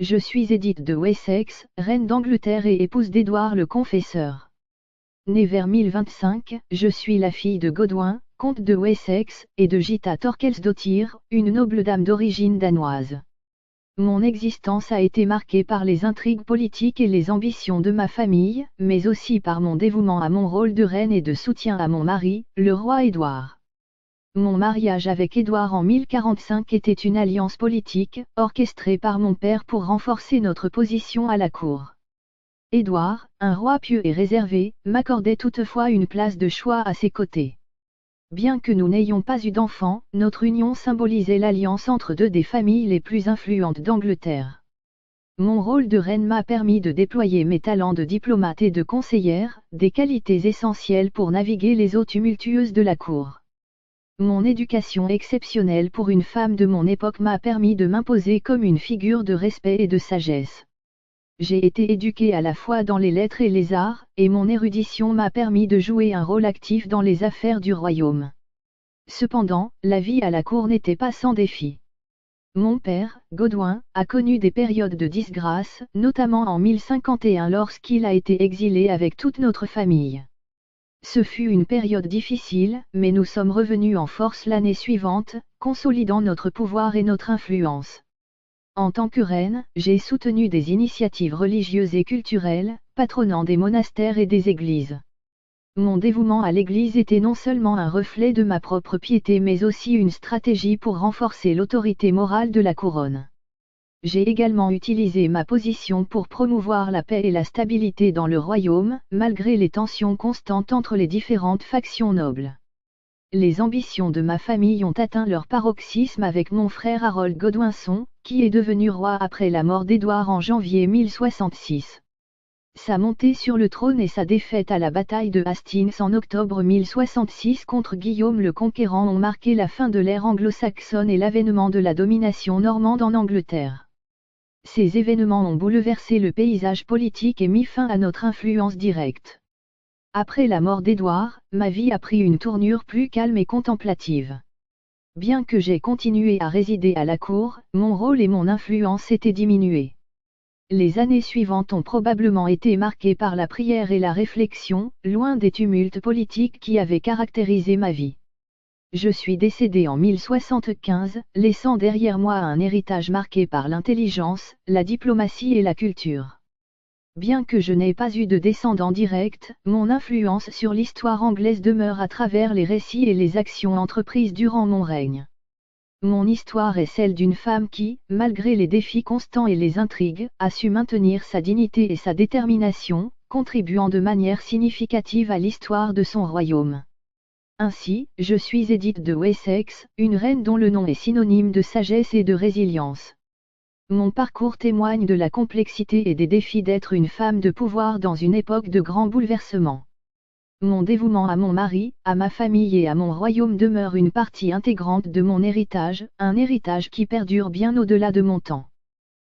je suis Édith de Wessex, reine d'Angleterre et épouse d'Édouard le Confesseur. Née vers 1025, je suis la fille de Godwin, comte de Wessex, et de Gita Thorkelsdottir, une noble dame d'origine danoise. Mon existence a été marquée par les intrigues politiques et les ambitions de ma famille, mais aussi par mon dévouement à mon rôle de reine et de soutien à mon mari, le roi Édouard. Mon mariage avec Édouard en 1045 était une alliance politique, orchestrée par mon père pour renforcer notre position à la cour. Édouard, un roi pieux et réservé, m'accordait toutefois une place de choix à ses côtés. Bien que nous n'ayons pas eu d'enfants, notre union symbolisait l'alliance entre deux des familles les plus influentes d'Angleterre. Mon rôle de reine m'a permis de déployer mes talents de diplomate et de conseillère, des qualités essentielles pour naviguer les eaux tumultueuses de la cour. Mon éducation exceptionnelle pour une femme de mon époque m'a permis de m'imposer comme une figure de respect et de sagesse. J'ai été éduquée à la fois dans les lettres et les arts, et mon érudition m'a permis de jouer un rôle actif dans les affaires du royaume. Cependant, la vie à la cour n'était pas sans défis. Mon père, Godwin, a connu des périodes de disgrâce, notamment en 1051 lorsqu'il a été exilé avec toute notre famille. Ce fut une période difficile, mais nous sommes revenus en force l'année suivante, consolidant notre pouvoir et notre influence. En tant que reine, j'ai soutenu des initiatives religieuses et culturelles, patronnant des monastères et des églises. Mon dévouement à l'Église était non seulement un reflet de ma propre piété mais aussi une stratégie pour renforcer l'autorité morale de la couronne. J'ai également utilisé ma position pour promouvoir la paix et la stabilité dans le royaume, malgré les tensions constantes entre les différentes factions nobles. Les ambitions de ma famille ont atteint leur paroxysme avec mon frère Harold Godwinson, qui est devenu roi après la mort d'Édouard en janvier 1066. Sa montée sur le trône et sa défaite à la bataille de Hastings en octobre 1066 contre Guillaume le Conquérant ont marqué la fin de l'ère anglo-saxonne et l'avènement de la domination normande en Angleterre. Ces événements ont bouleversé le paysage politique et mis fin à notre influence directe. Après la mort d'Édouard, ma vie a pris une tournure plus calme et contemplative. Bien que j'ai continué à résider à la cour, mon rôle et mon influence étaient diminués. Les années suivantes ont probablement été marquées par la prière et la réflexion, loin des tumultes politiques qui avaient caractérisé ma vie. Je suis décédé en 1075, laissant derrière moi un héritage marqué par l'intelligence, la diplomatie et la culture. Bien que je n'ai pas eu de descendants directs, mon influence sur l'histoire anglaise demeure à travers les récits et les actions entreprises durant mon règne. Mon histoire est celle d'une femme qui, malgré les défis constants et les intrigues, a su maintenir sa dignité et sa détermination, contribuant de manière significative à l'histoire de son royaume. Ainsi, je suis Édith de Wessex, une reine dont le nom est synonyme de sagesse et de résilience. Mon parcours témoigne de la complexité et des défis d'être une femme de pouvoir dans une époque de grands bouleversements. Mon dévouement à mon mari, à ma famille et à mon royaume demeure une partie intégrante de mon héritage, un héritage qui perdure bien au-delà de mon temps.